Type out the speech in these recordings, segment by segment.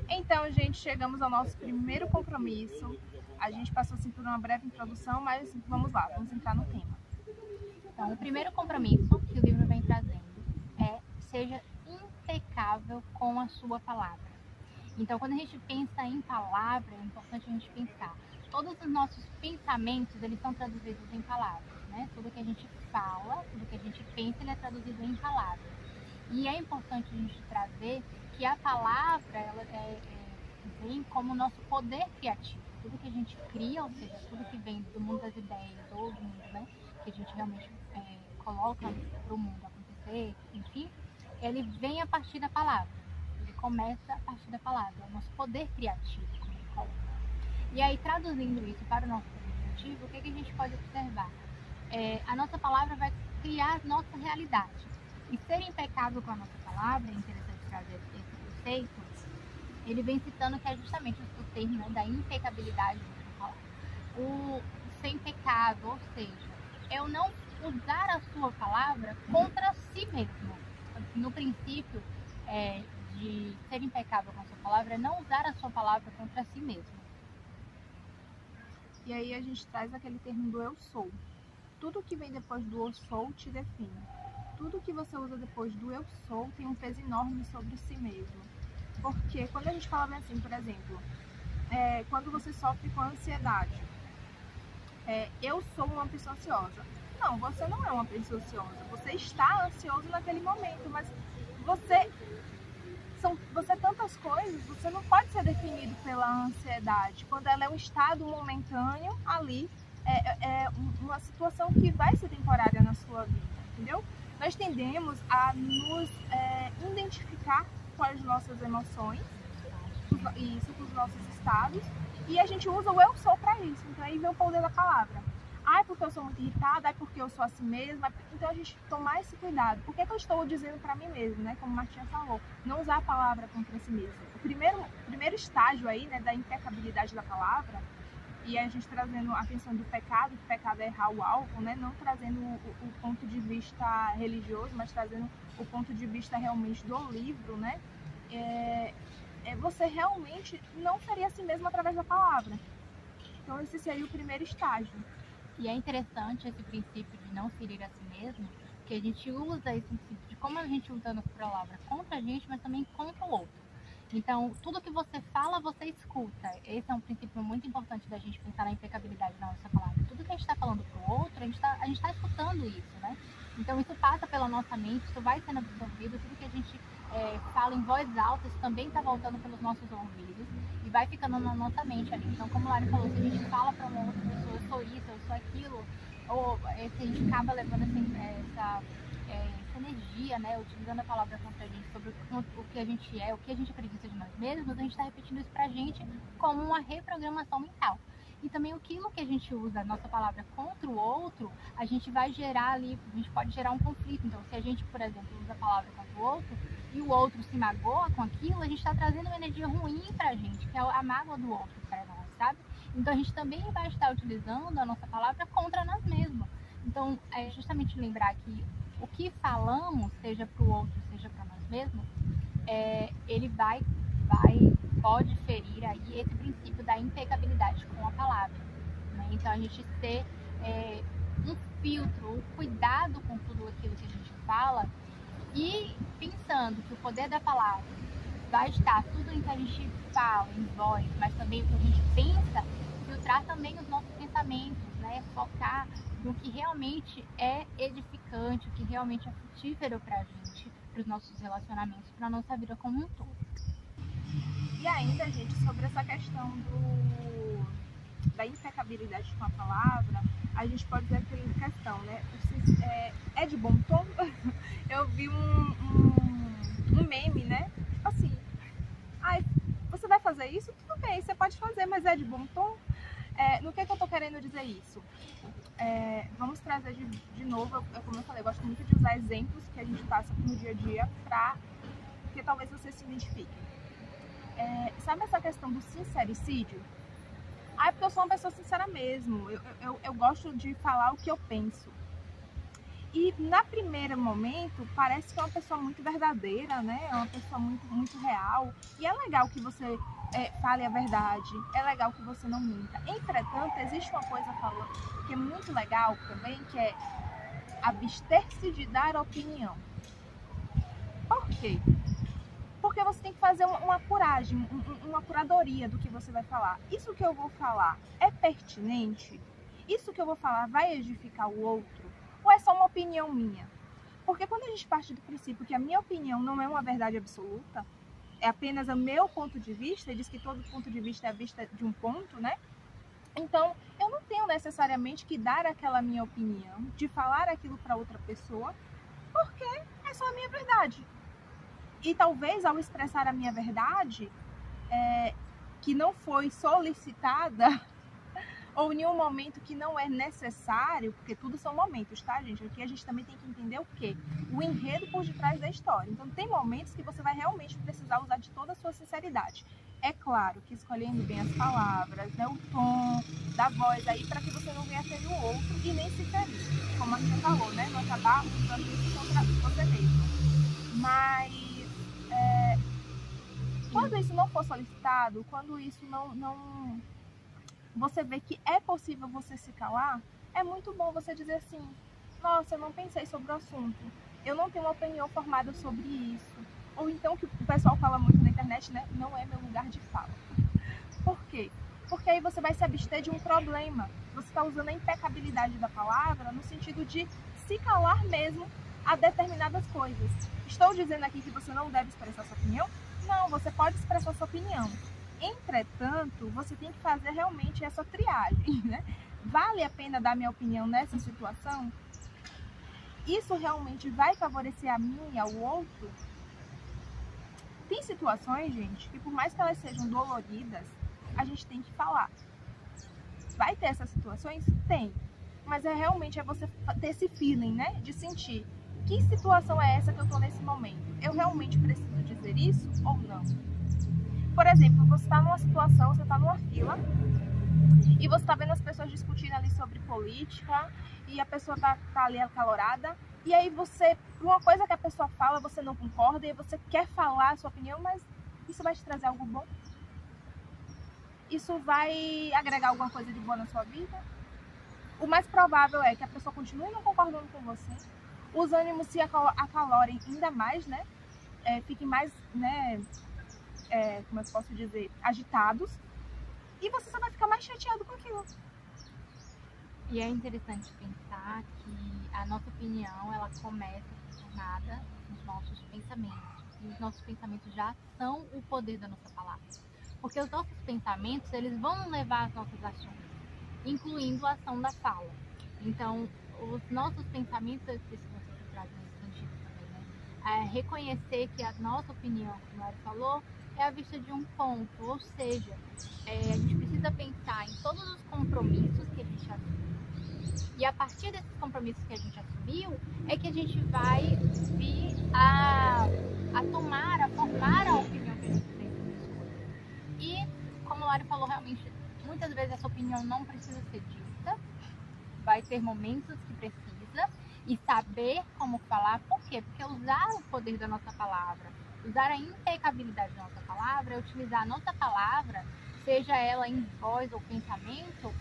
Então, gente, chegamos ao nosso primeiro compromisso. A gente passou assim por uma breve introdução, mas vamos lá, vamos entrar no tema. Então, o primeiro compromisso que o livro vem trazendo é: seja impecável com a sua palavra. Então, quando a gente pensa em palavra, é importante a gente pensar. Todos os nossos pensamentos, eles são traduzidos em palavras, né? Tudo que a gente fala, tudo que a gente pensa, ele é traduzido em palavras. E é importante a gente trazer que a palavra, ela vem como nosso poder criativo. Tudo que a gente cria, ou seja, tudo que vem do mundo das ideias ou do mundo, né, que a gente realmente coloca para o mundo acontecer, enfim, ele vem a partir da palavra. Ele começa a partir da palavra, é o nosso poder criativo, como ele coloca. E aí, traduzindo isso para o nosso poder criativo, o que a gente pode observar? A nossa palavra vai criar a nossa realidade. E ser impecável com a nossa palavra, é interessante trazer esse conceito, ele vem citando que é justamente o termo, né, da impecabilidade da palavra. O ser impecável, ou seja, eu não usar a sua palavra contra si mesmo. No princípio de ser impecável com a sua palavra é não usar a sua palavra contra si mesmo. E aí a gente traz aquele termo do eu sou. Tudo que vem depois do eu sou te define. Tudo que você usa depois do eu sou tem um peso enorme sobre si mesmo. Porque quando a gente fala bem assim, por exemplo, quando você sofre com ansiedade, eu sou uma pessoa ansiosa. Não, você não é uma pessoa ansiosa. Você está ansioso naquele momento, mas você é tantas coisas, você não pode ser definido pela ansiedade. Quando ela é um estado momentâneo ali, é uma situação que vai ser temporária na sua vida, entendeu? Nós tendemos a nos identificar com as nossas emoções, isso, com os nossos estados, e a gente usa o eu sou para isso. Então aí vem o poder da palavra. Ah, é porque eu sou muito irritada, é porque eu sou assim mesma. Então a gente tomar esse cuidado. Por que eu estou dizendo para mim mesmo, né? Como Martinha falou, não usar a palavra contra si mesmo. O primeiro estágio aí, né, da impecabilidade da palavra, e a gente trazendo a questão do pecado, que o pecado é errar o alvo, né? Não trazendo o ponto de vista religioso, mas trazendo o ponto de vista realmente do livro, né? Você realmente não seria assim mesmo através da palavra. Então esse seria o primeiro estágio. E é interessante esse princípio de não ferir a si mesmo, que a gente usa esse princípio de como a gente usa a nossa palavra contra a gente, mas também contra o outro. Então, tudo que você fala, você escuta. Esse é um princípio muito importante da gente pensar na impecabilidade da nossa palavra. Tudo que a gente está falando para o outro, a gente está escutando isso, né? Então, isso passa pela nossa mente, isso vai sendo absorvido. Tudo que a gente fala em voz alta, isso também está voltando pelos nossos ouvidos e vai ficando na nossa mente ali. Então, como o Lari falou, se a gente fala para uma outra pessoa, eu sou isso, eu sou aquilo, ou se a gente acaba levando essa energia, né, utilizando a palavra contra a gente sobre o que a gente é, o que a gente acredita de nós mesmos, a gente está repetindo isso pra gente como uma reprogramação mental. E também aquilo que a gente usa, a nossa palavra contra o outro, a gente vai gerar ali, a gente pode gerar um conflito. Então, se a gente, por exemplo, usa a palavra contra o outro e o outro se magoa com aquilo, a gente está trazendo uma energia ruim pra gente, que é a mágoa do outro para nós, sabe? Então, a gente também vai estar utilizando a nossa palavra contra nós mesmos. Então, é justamente lembrar que o que falamos, seja para o outro, seja para nós mesmos, ele pode ferir aí esse princípio da impecabilidade com a palavra, né? Então a gente ter um filtro, um cuidado com tudo aquilo que a gente fala e pensando que o poder da palavra vai estar tudo em que a gente fala, em voz, mas também o que a gente pensa, filtrar também os nossos pensamentos, né? Focar no que realmente é edificante, o que realmente é frutífero pra gente, pros nossos relacionamentos, pra nossa vida como um todo. E ainda, gente, sobre essa questão da impecabilidade com a palavra, a gente pode dizer aquela questão, né? É de bom tom? Eu vi um meme, né? Tipo assim, você vai fazer isso? Tudo bem, você pode fazer, mas é de bom tom? No que eu tô querendo dizer isso? Vamos trazer de novo, como eu falei, eu gosto muito de usar exemplos que a gente passa no dia a dia porque talvez você se identifique. Sabe essa questão do sincericídio? É porque eu sou uma pessoa sincera mesmo, eu gosto de falar o que eu penso. E na primeiro momento, parece que é uma pessoa muito verdadeira, né? É uma pessoa muito real. E é legal que você fale a verdade, é legal que você não minta. Entretanto, existe uma coisa que é muito legal também, que é abster-se de dar opinião. Por quê? Porque você tem que fazer uma curagem, uma curadoria do que você vai falar. Isso que eu vou falar é pertinente? Isso que eu vou falar vai edificar o outro? Ou é só uma opinião minha? Porque quando a gente parte do princípio que a minha opinião não é uma verdade absoluta, é apenas o meu ponto de vista, e diz que todo ponto de vista é a vista de um ponto, né? Então, eu não tenho necessariamente que dar aquela minha opinião, de falar aquilo para outra pessoa, porque é só a minha verdade. E talvez ao expressar a minha verdade, que não foi solicitada, ou em um momento que não é necessário, porque tudo são momentos, tá, gente? Aqui a gente também tem que entender o quê? O enredo por detrás da história. Então, tem momentos que você vai realmente precisar usar de toda a sua sinceridade. É claro que escolhendo bem as palavras, né, o tom da voz aí, para que você não venha ferir o outro e nem se ferir. Como a gente falou, né? Não acabar usando isso contra você mesmo. Mas, quando isso não for solicitado, quando isso não você vê que é possível você se calar, é muito bom você dizer assim: nossa, eu não pensei sobre o assunto, eu não tenho uma opinião formada sobre isso. Ou então, que o pessoal fala muito na internet, né? Não é meu lugar de fala. Por quê? Porque aí você vai se abster de um problema. Você está usando a impecabilidade da palavra no sentido de se calar mesmo a determinadas coisas. Estou dizendo aqui que você não deve expressar sua opinião? Não, você pode expressar sua opinião. Entretanto, você tem que fazer realmente essa triagem, né? Vale a pena dar minha opinião nessa situação? Isso realmente vai favorecer a mim e ao outro? Tem situações, gente, que por mais que elas sejam doloridas, a gente tem que falar. Vai ter essas situações? Tem. Mas realmente você ter esse feeling, né? De sentir que situação é essa que eu tô nesse momento. Eu realmente preciso dizer isso ou não? Por exemplo, você está numa situação, você está numa fila e você está vendo as pessoas discutindo ali sobre política e a pessoa tá ali acalorada, e aí você, uma coisa que a pessoa fala, você não concorda e você quer falar a sua opinião, mas isso vai te trazer algo bom? Isso vai agregar alguma coisa de boa na sua vida? O mais provável é que a pessoa continue não concordando com você, os ânimos se acalorem ainda mais, né? Fiquem mais, né? Como eu posso dizer, agitados, e você só vai ficar mais chateado com aquilo. E é interessante pensar que a nossa opinião, ela começa a ser formada nos nossos pensamentos. E os nossos pensamentos já são o poder da nossa palavra. Porque os nossos pensamentos, eles vão levar às nossas ações, incluindo a ação da fala. Então, os nossos pensamentos, se você traz nesse sentido também, né? Reconhecer que a nossa opinião, como a Ari falou, é a vista de um ponto, ou seja, a gente precisa pensar em todos os compromissos que a gente assumiu, e a partir desses compromissos que a gente assumiu, é que a gente vai vir a formar a opinião que a gente tem sobre as coisas. E, como a Lari falou, realmente, muitas vezes essa opinião não precisa ser dita, vai ter momentos que precisa, e saber como falar. Por quê? Porque usar o poder da nossa palavra, usar a impecabilidade da nossa palavra, é utilizar a nossa palavra, seja ela em voz ou pensamento,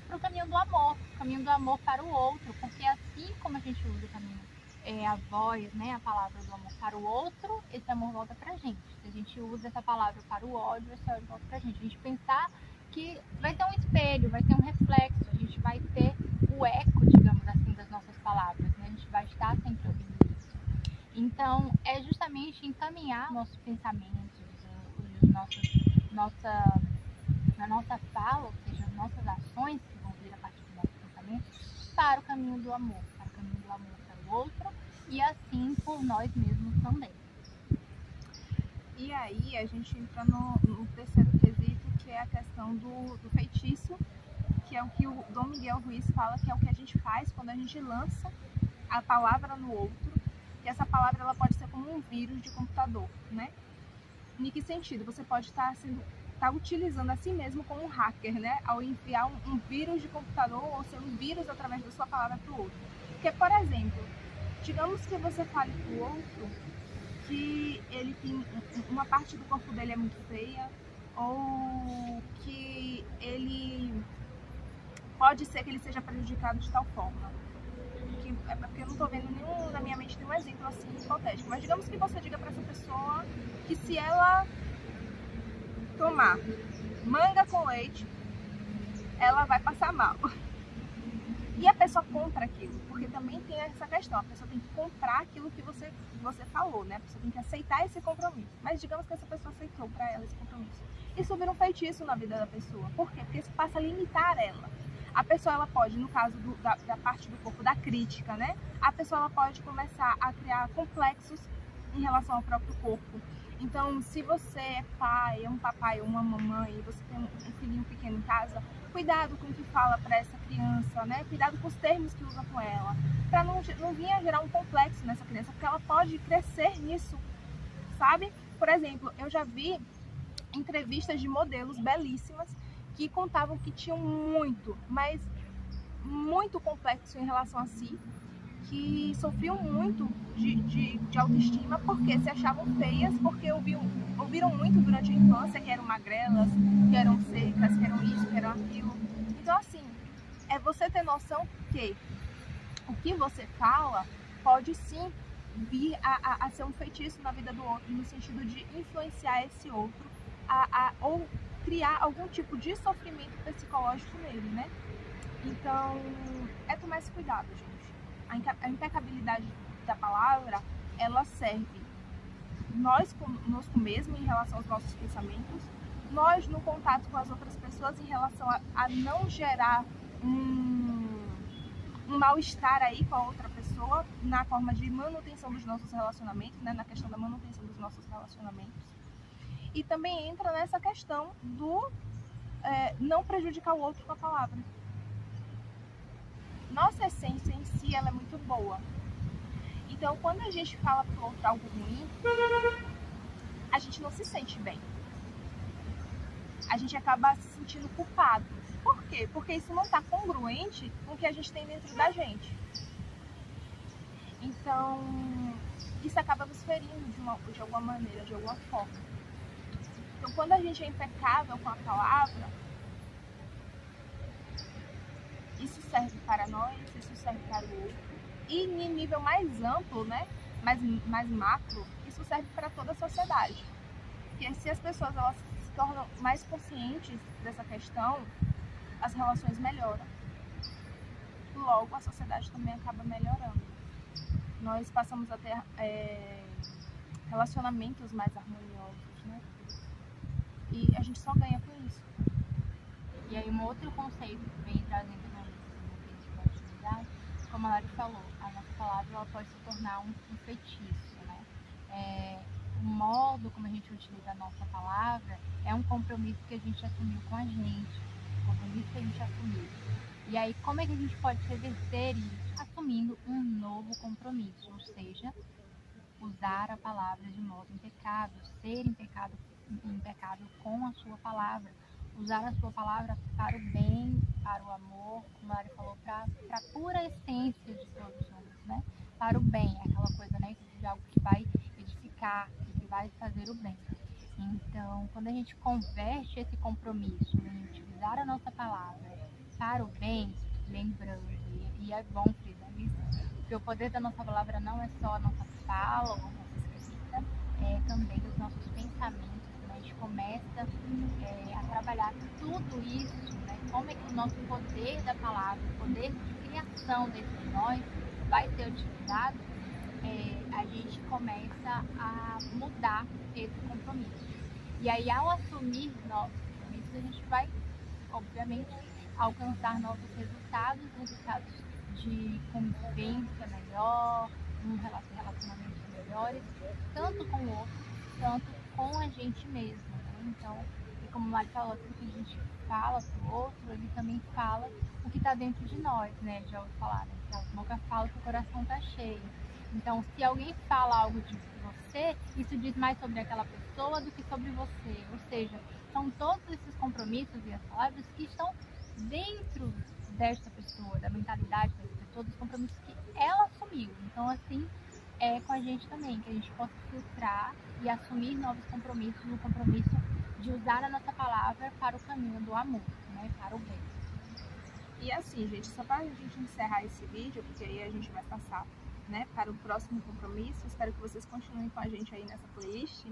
para o caminho do amor para o outro, porque assim como a gente usa o caminho, a voz, né, a palavra do amor para o outro, esse amor volta pra gente. Se a gente usa essa palavra para o ódio, esse ódio volta pra gente. A gente pensar que vai ter um espelho, vai ter um reflexo, a gente vai ter o eco, digamos assim, das nossas palavras, né? A gente vai estar sempre ouvindo isso. Então, é justamente encaminhar nossos pensamentos, a nossa fala, ou seja, as nossas ações que vão vir a partir do nosso pensamento, para o caminho do amor, para o outro, e assim por nós mesmos também. E aí a gente entra no terceiro quesito, que é a questão do feitiço, que é o que o Dom Miguel Ruiz fala, que é o que a gente faz quando a gente lança a palavra no outro, e essa palavra ela pode ser como um vírus de computador, né? Em que sentido? Você pode estar utilizando a si mesmo como um hacker, né? Ao enviar um vírus de computador ou ser um vírus através da sua palavra para o outro. Porque, por exemplo, digamos que você fale pro outro que ele tem uma parte do corpo dele é muito feia, ou que ele pode ser que ele seja prejudicado de tal forma. É porque eu não tô vendo nenhum, na minha mente, nenhum exemplo assim hipotético. Mas digamos que você diga pra essa pessoa que se ela tomar manga com leite, ela vai passar mal. E a pessoa compra aquilo, porque também tem essa questão, a pessoa tem que comprar aquilo que você falou, né? A pessoa tem que aceitar esse compromisso. Mas digamos que essa pessoa aceitou para ela esse compromisso. Isso vira um feitiço na vida da pessoa. Por quê? Porque isso passa a limitar ela. A pessoa, ela pode, no caso da parte do corpo da crítica, né? A pessoa, ela pode começar a criar complexos em relação ao próprio corpo. Então, se você é pai, é um papai ou uma mamãe, e você tem um filhinho pequeno em casa, cuidado com o que fala para essa criança, né? Cuidado com os termos que usa com ela, para não vir a gerar um complexo nessa criança, porque ela pode crescer nisso, sabe? Por exemplo, eu já vi entrevistas de modelos belíssimas que contavam que tinham muito, mas muito complexo em relação a si, que sofriam muito de autoestima porque se achavam feias, porque ouviram muito durante a infância que eram magrelas, que eram secas, que eram isso, que eram aquilo. Então, assim, é você ter noção que o que você fala pode sim vir a ser um feitiço na vida do outro, no sentido de influenciar esse outro ou criar algum tipo de sofrimento psicológico nele, né? Então, é tomar esse cuidado, gente. A impecabilidade da palavra, ela serve nós conosco mesmo em relação aos nossos pensamentos, nós no contato com as outras pessoas em relação a não gerar um mal-estar aí com a outra pessoa na forma de manutenção dos nossos relacionamentos, né, na questão da manutenção dos nossos relacionamentos. E também entra nessa questão do não prejudicar o outro com a palavra. Nossa essência em si, ela é muito boa. Então, quando a gente fala pro outro algo ruim, a gente não se sente bem. A gente acaba se sentindo culpado. Por quê? Porque isso não está congruente com o que a gente tem dentro da gente. Então, isso acaba nos ferindo de alguma maneira, de alguma forma. Então, quando a gente é impecável com a palavra, isso serve para nós, isso serve para o outro. E em nível mais amplo, né, mais macro, isso serve para toda a sociedade. Porque se as pessoas elas se tornam mais conscientes dessa questão, as relações melhoram. Logo, a sociedade também acaba melhorando. Nós passamos a ter relacionamentos mais harmoniosos, né? E a gente só ganha com isso. E aí um outro conceito que vem trazendo como a Lari falou, a nossa palavra ela pode se tornar um feitiço, né? O modo como a gente utiliza a nossa palavra é um compromisso que a gente assumiu com a gente, um compromisso que a gente assumiu. E aí, como é que a gente pode reverter isso? Assumindo um novo compromisso, ou seja, usar a palavra de modo impecável, ser impecável com a sua palavra, usar a sua palavra para o bem, para o amor, como a Lari falou, para a pura essência de todos nós, né? Para o bem, aquela coisa, né, de algo que vai edificar, que vai fazer o bem. Então, quando a gente converte esse compromisso em utilizar a nossa palavra para o bem, lembrando, e é bom, Frida, isso, porque o poder da nossa palavra não é só a nossa fala ou a nossa escrita, é também os nossos pensamentos. A gente começa a trabalhar tudo isso, né? Como é que o nosso poder da palavra, o poder de criação dentro de nós vai ser utilizado, a gente começa a mudar esse compromisso. E aí, ao assumir novos compromissos, a gente vai, obviamente, alcançar novos resultados de convivência melhor, relacionamentos melhores, tanto com o outro, tanto com a gente mesmo, né? Então, como o Mari falou, tudo que a gente fala pro outro, ele também fala o que está dentro de nós, né? Já ouvi falar, né? Que a boca fala que o coração tá cheio. Então, se alguém fala algo de você, isso diz mais sobre aquela pessoa do que sobre você. Ou seja, são todos esses compromissos e as palavras que estão dentro desta pessoa, da mentalidade dessa pessoa, dos compromissos que ela assumiu. Então, assim, é com a gente também, que a gente possa filtrar e assumir novos compromissos, o compromisso de usar a nossa palavra para o caminho do amor, né? Para o bem. E assim, gente, só para a gente encerrar esse vídeo, porque aí a gente vai passar, né, para o próximo compromisso. Espero que vocês continuem com a gente aí nessa playlist.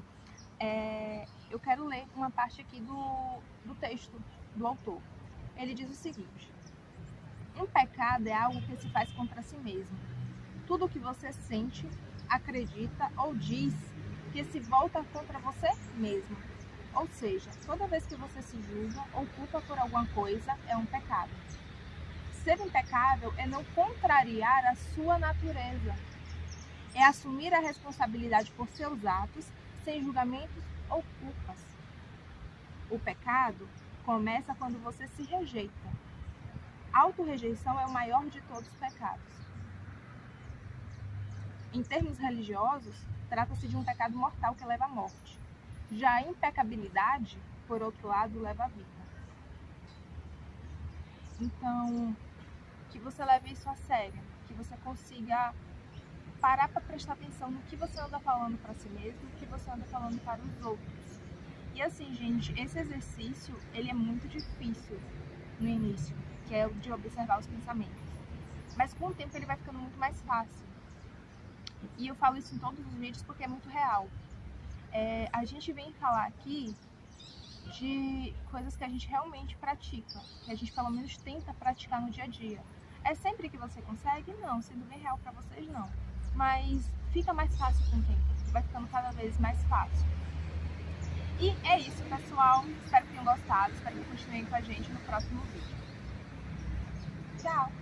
Eu quero ler uma parte aqui do texto do autor. Ele diz o seguinte: um pecado é algo que se faz contra si mesmo. Tudo o que você sente, acredita ou diz que se volta contra você mesmo. Ou seja, toda vez que você se julga ou culpa por alguma coisa, é um pecado. Ser impecável é não contrariar a sua natureza. É assumir a responsabilidade por seus atos, sem julgamentos ou culpas. O pecado começa quando você se rejeita. A autorrejeição é o maior de todos os pecados. Em termos religiosos, trata-se de um pecado mortal que leva à morte. Já a impecabilidade, por outro lado, leva à vida. Então, que você leve isso a sério, que você consiga parar para prestar atenção no que você anda falando para si mesmo e no que você anda falando para os outros. E assim, gente, esse exercício, ele é muito difícil no início, que é o de observar os pensamentos. Mas com o tempo ele vai ficando muito mais fácil. E eu falo isso em todos os vídeos porque é muito real. A gente vem falar aqui de coisas que a gente realmente pratica, que a gente pelo menos tenta praticar no dia a dia. É sempre que você consegue? Não, sendo bem real para vocês, não. Mas fica mais fácil com o tempo, vai ficando cada vez mais fácil. E é isso, pessoal. Espero que tenham gostado, espero que continuem com a gente no próximo vídeo. Tchau!